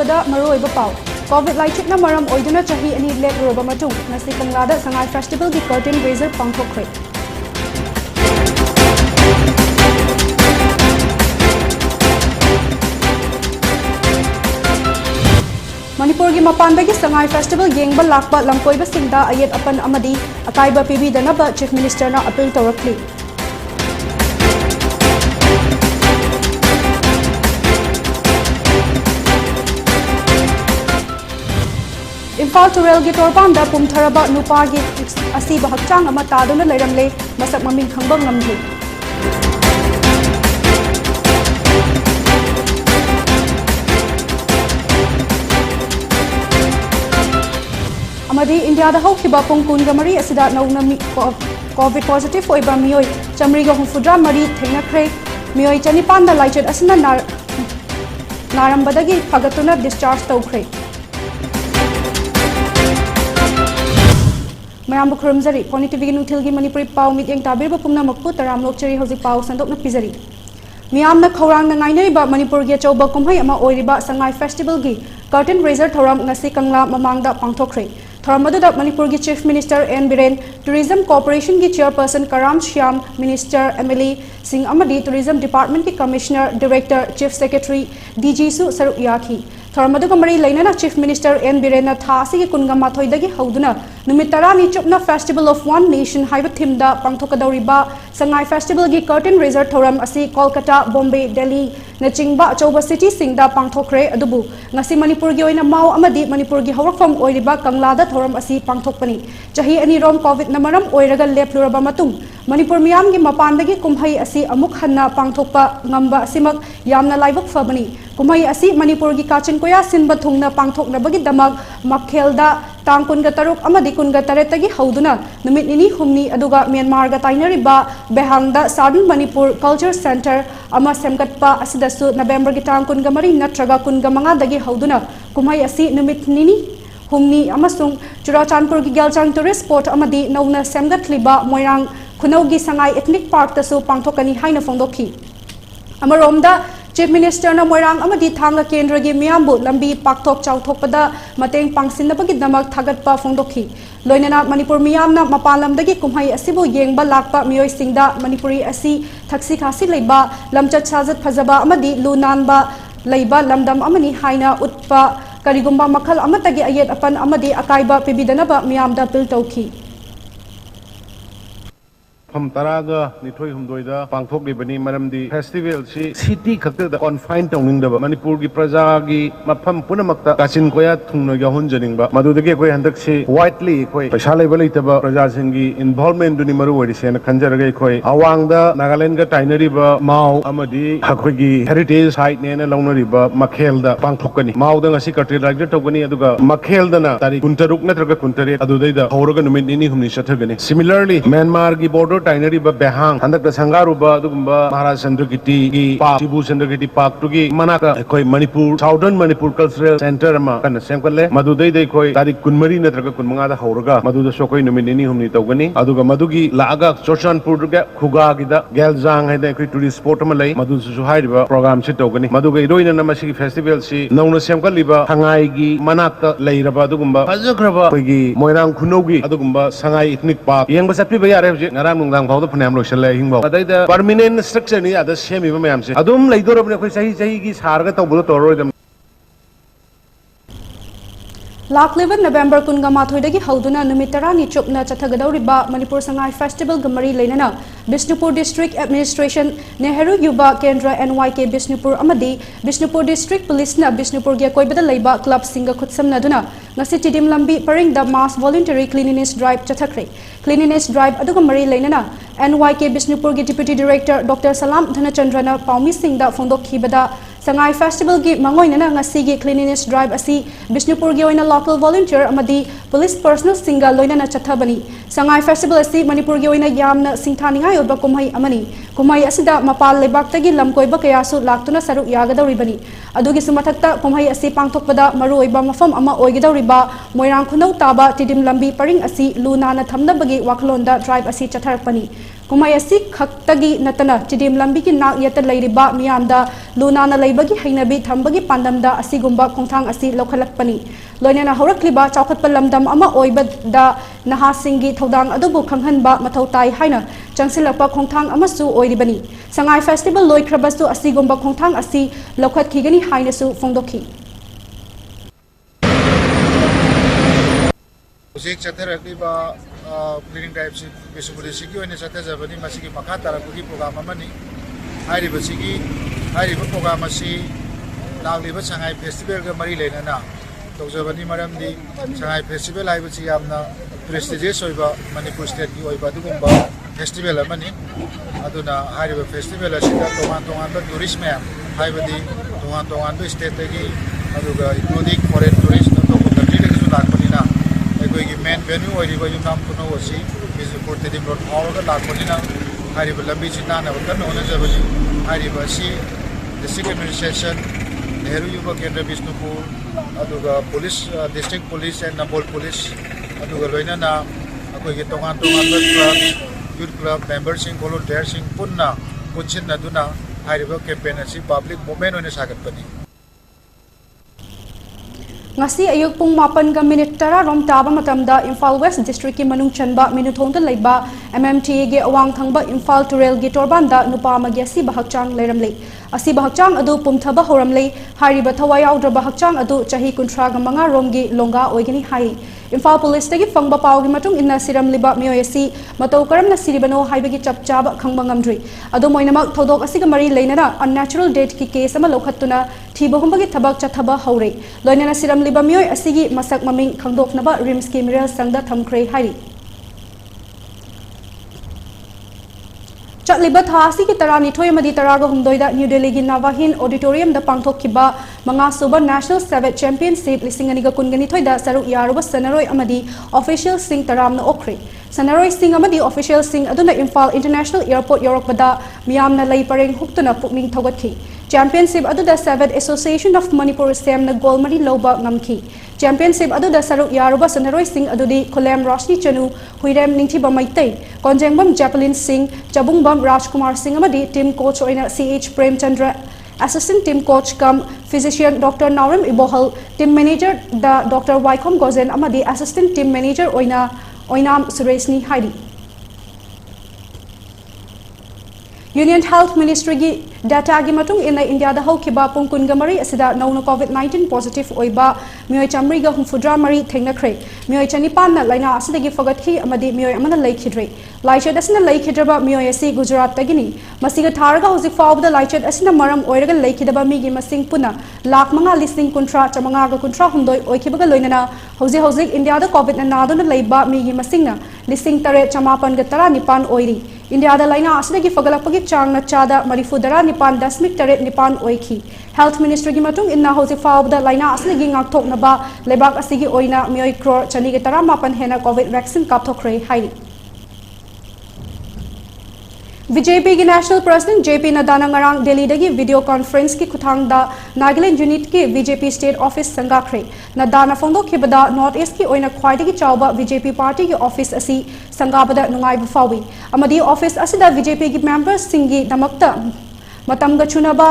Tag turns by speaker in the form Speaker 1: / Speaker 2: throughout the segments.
Speaker 1: ꯊꯥꯕꯗ ꯃꯔꯨꯑꯣꯏꯕ ꯄꯥꯎ ꯀꯣꯚꯤꯗ ꯂꯥꯏꯆꯠꯅ ꯃꯔꯝ ꯑꯣꯏꯗꯨꯅ ꯆꯍꯤ 2 ꯂꯦꯞꯂꯨꯔꯕ ꯃꯇꯨꯡ ꯉꯁꯤ ꯀꯪꯂꯥꯗ ꯁꯉꯥꯏ ꯐꯦꯁꯇꯤꯚꯦꯜꯒꯤ ꯀꯔꯇꯦꯟ ꯔꯦꯖꯔ ꯄꯥꯡꯊꯣꯛꯈ꯭ꯔꯦ Manipuri mapandagi Sangai Festival yengba lakpa lamkoibasingda ayet apan amadi akaiba pibidanaba Chief Minister na appeal tawrakli. Imphal Turelgi Torbanda pumtharaba nupagi asiba hakchang ama taduna leiramle masak maming khangbang ngamli. Amadi India da hawkiba pungkun gamari asida nauna COVID positive oiba mioi chamriga humfudra mari thengnakhre mioi chanipan da laichot asina narambadagi phagatuna discharge tawkhre mayam khurumjari PONYTV gi nuthilgi Manipuri pau mityeng tabirba pumna makpu taram lokchari hoji pau sandokna pizari miyamna khawrang na ngainariba Manipur gi chauba kumhai ama oiriba Sangai Festival gi curtain raiser thoram ngasi kangla mamangda pangthokre Thoramadu Manipur ki Chief Minister N. Biren, Tourism Corporation ki Chairperson Karam Shyam, Minister Emily Singh Amadi, Tourism Department ki Commissioner, Director, Chief Secretary, DG Su Saruk Yaki. Thoramadu Kamari Lainana Chief Minister N. Biren na Thasi ki Kungama Thoidagi Hauduna, Numitara ni Chupna Festival of One Nation Haiba Thimda Pangthokadauriba, Sangai Festival ki Curtain Raiser Thoram Asi Kolkata, Bombay, Delhi, Nachingba, Choba City Singda Pangthokre Adubu, Ngasi Manipur gi oina Mao Amadi Manipur gi Hawrakfam Oiriba Kanglada Thoram asi pangthokpani chahi ani rom covid namaram oiraga lepluraba matung Manipur miyam gi mapandagi kumhai asi amuk hanna pangthokpa ngamba asimak yamna laibak fabani kumhai asi Manipur gi kachin koya sinba thungna pangthoknabagi damak makhelda tang kunga taruk amadi kunga taretagi hauduna numit nini humni aduga Myanmar ga tainariba behangda Southern Manipur Culture Center ama semgatpa asidasu November gi tang kunga mari natraga kunga manga dagi hauduna kumhai asi numit nini humni amasung Churachandpur gi Gyalchang tourist spot amadi nauna semgatliba moirang khunaugi Sangai ethnic park tasu pangthokani haina fongdokhi amaromda Chief Minister na moirang amadi thanga kendra gi miyambu lambi pakthok chauthokpada mateng pangsinnabagi damak thagatpa fongdokhi loinana Manipur miyamna mapalamdagi kumhai asibu yengba lakpa miyoi singda Manipuri asi thaksi khasi leiba lamchat sajat phajaba amadi lunanba leiba lamdam amani haina utpa Karigumba makhal amatagi ayet apan amadi akaiba pibidanaba miyamda bil tawki
Speaker 2: Pam taraga nithoi humdoida pangthokibani maramdi festival si city khakta da confine tawningdaba Manipur gi praja gi mafam punamakta kachin koya thungna ga honjaningba madudagi koi handak si widely koi paisa level itaba praja singi involvement duni maru wari sena khanjaraga koi awangda Nagaland ga tainariba mau amadi hakoi gi heritage site ne na launariba makhelda pangthokani mau da ngasi katri rajya tawgani aduga makhelda na tari kuntaruk natraga kuntare adudaida hawraga numit nini humni chathagani similarly Myanmar gi border tainari ba behang handak da sangaru ba dugumba Maharaj Chandrakiti gi park Shibu Chandrakiti park tugi manaka koi Manipur Southern Manipur Cultural Center ma kana semkalle madudai dai koi tarik kunmari natraga kunmanga da hawraga maduda sokoi numit nini humni tawgani aduga madugi laaga Churachandpur ga khuga gi da Geljang haida koi tourist spot ma lei madu su hairiba program si tawgani maduga iroina na masi festival si nauna semkalliba hangai gi manakta leiraba dugumba fajakraba koi gi moirang khunogi adugumba Sangai ethnic park yengba sappi ba yare huje ngaram nang phawda phunam loisale hingbo adaida permanent structure ni ada semi ba mayam se adum leidorabne khoi sahi gi sarga tawbudo toroidam
Speaker 1: Laklivan November Kungama Thoidagi Hauduna Numitarani Chupna Chathagadauriba Manipur Sangai Festival Gamari Lainana Bishnupur District Administration Nehru Yuba Kendra NYK Bishnupur Amadi Bishnupur District Police na Bishnupur Gya Koibada Leiba Club Singa Khutsam Naduna Ngasi Tidim Lambi Paring the Mass Voluntary Cleanliness Drive Chathakre Cleanliness Drive Adugamari Lainana NYK Bishnupur Gi Deputy Director Dr. Salam Dhanachandrana Paumi Singh da Fondok Hibada Sangai Festival gi mangoinana ngasi gi cleanliness drive asi Bishnupur gi oina local volunteer amadi police personnel singa loinana chathabani Sangai Festival asi Manipur gi oina yamna singthaningai oba kumhai amani kumai asida mapal lebaktagi lamkoiba kayasu laktuna saruk yagadawribani adugi sumathakta kumai asi pangthokpada maruoiba mafam ama oigidawriba moirang khunau taba tidim lambi paring asi luna na thamnabagi waklonda drive asi chatharakpani kumai asi khaktagi natana tidim lambi ki nak yata leiriba miyamda luna na leibagi hainabi thambagi pandamda asigumba khongthang asi lokhalakpani loinana horakliba chawkhatpa lamdam ama oibada nahasingi thodang adubu khanghanba mathautai haina changsilakpa khongthang amasu oiribani sangai festival loikhrabasu asigumba khongthang asi lokhat khigani hainasu fongdokhi
Speaker 3: Usik chatharakliba cleaning drive si bisubudi sigi oine chathajabani masigi makha tarakgi program amani hairiba sigi hairiba program asi lagliba sangai festival ga mari lenana tawjabani maramdi sangai festival haibachi yamna prestigious oiba Manipur state gi oiba dugumba festival amani aduna hairiba festival asida tongan ba tourist map haibadi tongan ba state gi aduga including foreign tourist to country le su lakpanina ekoi main venue oiriba yumnam kuno osi bizipur tedim road awga lakpanina hairiba lambi china na kan ona jabani hairiba si district administration Nehru Yuva Kendra Bisnupur aduga police district police and Nambol police aduga loina na akoi ge tongan ba club youth club members sing volunteers sing punna punchin aduna hairiba campaign asi public movement oina sagatpani
Speaker 1: ngasi ayuk pung 8:10 rom taba matamda Imphal West District ki manung chanba minuthongda leiba MMTA ge awang thangba Imphal Turel ge torbanda nupa magi asi bahakchang leiramle asi bahakchang adu pumthaba horamle hariba thawai awdra bahakchang adu chahi 35 rom gi longa oigini hai Imphal Police tagi fangba pawgi matung inna siram liba miyoi asi matau karamna siribano haibagi chapchaba khangba ngamdri adu moinamak thodok asiga mari leinana unnatural death ki case ama lokhattuna thiba humbagi thabak chathaba haure loinana siram liba miyoi asigi masak maming khangdoknaba rims ki miral sangda thamkhre hairi Chatliba thasi ki tarani thoi amadi taraga humdoida New Delhi gi Navahin Auditorium da pangthokkiba manga suba National Savage Championship lisinganiga kungani thoida saruk yaruba sanaroi amadi official sing taramna okre sanaroi sing amadi official sing aduna Imphal International Airport yorokbada miyamna lei pareng huktuna pukning thogatkhi Championship aduda Savage Association of Manipur semna golmari loba ngamki Championship aduda saruk yaruba sanaroi sing adudi Kolem Roshni Chanu Huirem Ningthiba Maitai Konjengbam Japalin Singh Jabungbam Rajkumar Singh amadi team coach oina CH Premchandra Assistant team coach cum physician Dr. Nauram Ibohal team manager da Dr. Waikom Gozen amadi assistant team manager oinam Sureshni Haidi Union Health Ministry gi data gi matung in India da haukiba pungkun gamari asida nauna COVID-19 positive oiba mioi chamri ga humfudra mari thengna khre mioi chanipan na laina asida gi fogathi amadi mioi amana laikhidre laichad asina laikhidraba mioi asi Gujarat tagini masiga tharaga hozik fawda laichad asina maram oiraga laikhidaba mi gi masing puna lakh manga listing kuntra chamanga ga kuntra humdoi oikibaga loinana hozik India da COVID na naduna leiba mi gi masingna listing tare chamapan ga tara nipan oiri India da laina asida gi fagalakpagi chang na chada marifudara nipan dasmik taret nipan oiki Health Ministry gi matung inna hozik fawda laina asida gi ngakthok naba lebak asigi oina mioi crore chani ga tara mapan hena COVID vaccine kapthokre hai BJP ki National President JP Nadda ngarang Delhi dagi video conference ki kuthang da Nagaland unit ki BJP state office sangakre Nadda na phongdo khibada North East ki oina khwaidagi chawba BJP party ki office asi sangabada nungai bufawi amadi office asida BJP ki members singi damakta matam ga chunaba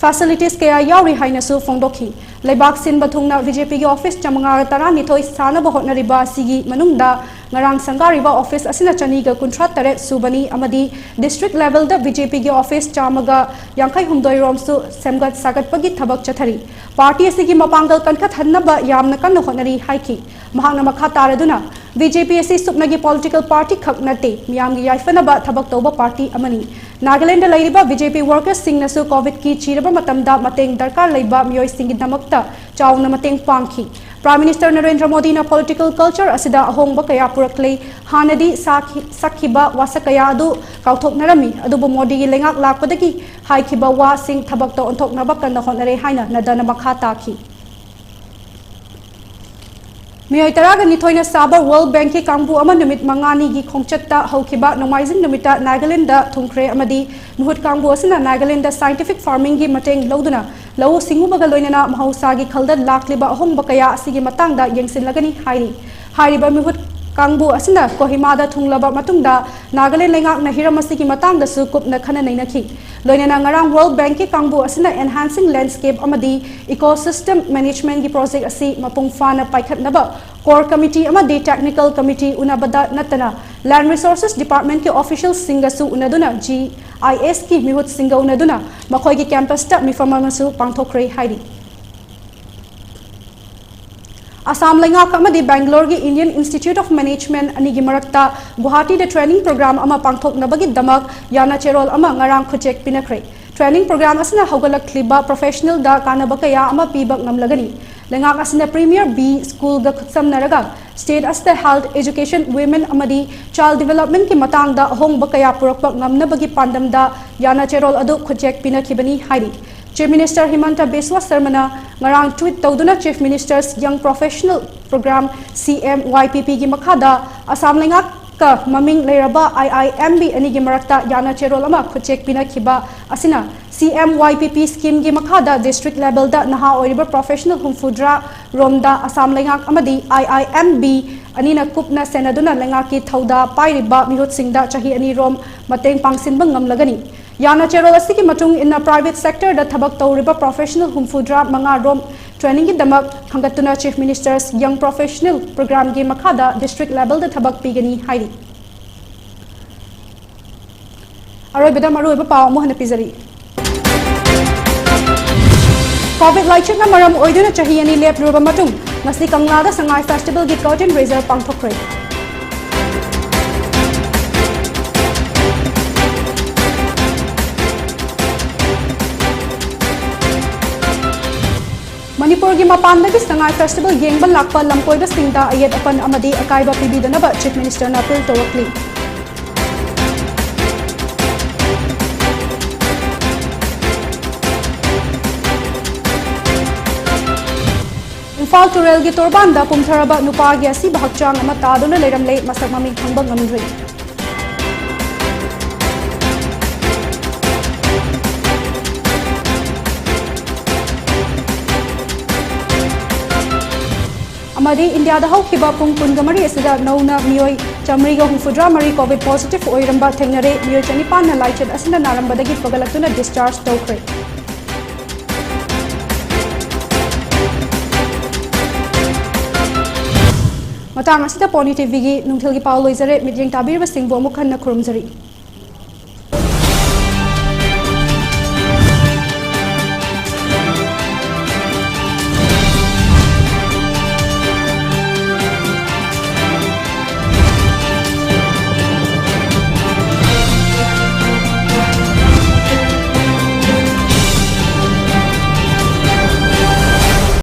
Speaker 1: facilities kaya yauri hainasu phongdokhi leibak sin bathungna BJP ki office chamanga tara nithoi sana bahotna riba sigi manungda ngarang sangariba office asina chani ga kuntra tare subani amadi district level da BJP ki office chamaga yankai humdoi rom su semgat sagat pagi thabak chathari party asigi mapangal kankha thanna yamna kan honari haiki mahangna makha taraduna BJP asi supnagi political party khaknate miyamgi yaifana ba thabak toba party amani Nagaland lairiba BJP workers singnasu covid ki chiraba matamda mateng darkar leiba miyoi singi damakta chawna mateng pangki Prime Minister Narendra Modi na political culture asida ahongba kaya purakle hanadi sakhiba wasakaya adu kauthok narami adubu Modi gi lengak lakpadagi haikhiba wa sing thabak to onthok naba kan honare haina nadana makha taki मियोय तरागा निथोइना साबा world bank की कांगबु अमा नुमित मंगानी की खोंगचत्ता हौखिबा नोमाइजिंग नुमिता नागालैंड दा थुंख्रे अमदी मुहुत कांगबु असना नागालैंड दा scientific farming की मटेंग लौदुना लौ सिंगुबगा लोइनना महौसागी खलदा लाखलिबा अहोंबा कया असिगी मतंगदा यंगसिनलगनी हाइरिबा मुहुत कांगबु असना कोहिमादा थुंगलबा मतुंगदा नागालैंड लेंगाकना हिरम असिगी मतंगदासु कुपना खना नैनाखि लोइनना ngarang world bank की कांगबु असना enhancing landscape अमदी ecosystem management की प्रोजेक्ट असि मपुंग फाना पाइखतनबा core committee अमदी technical committee उनाबदा नतना land resources department के officials सिंगसु उनादुना GIS की मिहुत सिंगा उनादुना मखोय की campus ता मिफममसु पांगथोखरे हाइरि Assam Lengak amadi Bangalore gi Indian Institute of Management ani gi marakta Guwahati da training program ama pangthok nabagi damak yana cherol ama ngarang khujek pinakre training program asna hogalak kliba professional da kanaba kaya ama pibak ngamlagani Lengak asna premier B school da khutsam naraga state asta health education women amadi child development ki matang da hong bakaya purakpak ngamnabagi pandam da yana cherol adu khujek pinakhibani hairi Chief Minister Himanta Biswa Sarmana ngarang tweet tawduna Chief Minister's Young Professional Program CMYPP gi makhada Assam Lengak ka maming leiraba IIMB ani gi marakta yana cherol ama khuchek pina khiba asina CMYPP scheme gi makhada district level da naha oiriba professional humfudra romda Assam Lengak amadi IIMB anina kupna senaduna lengak ki thauda pairiba mihut singda chahi ani rom mateng pangsinba ngamlagani Yana cherol asiki matung in a private sector da thabak tawriba professional humfudra manga rom training ki damak hangatuna Chief Minister's Young Professional Program gi makhada district level da thabak pigani hairi Aroi bedam aroi ba paw mo hana pizari COVID laichuk na maram oiduna chahi ani lep ruba matung ngasi kangla da sangai festival gi curtain raiser pangthokre Manipur की मापानदगी Sangai festival येंगबल Lakpa लमकोइबा सिंगदा अयेत अपन अमदी अकाइबा पिबिदनबा chief minister ना appeal तवकली Imphal टुरेल की तोरबानदा पुमथरबा नुपागी असि बहकचांग अमा तादुना लेरमले मसक ममिंग खंगबा ngамdri Amadi India da haukiba pung kungamari asida nauna miyoi chamriga humfudra mari COVID positive oiramba thengnare miyoi chanipan na laichet asina narambadagi pagalaktuna discharge tawkre matang asida PONYTV gi nungthil gi paw loizare midyeng tabirba singbo mukhan na khurumjari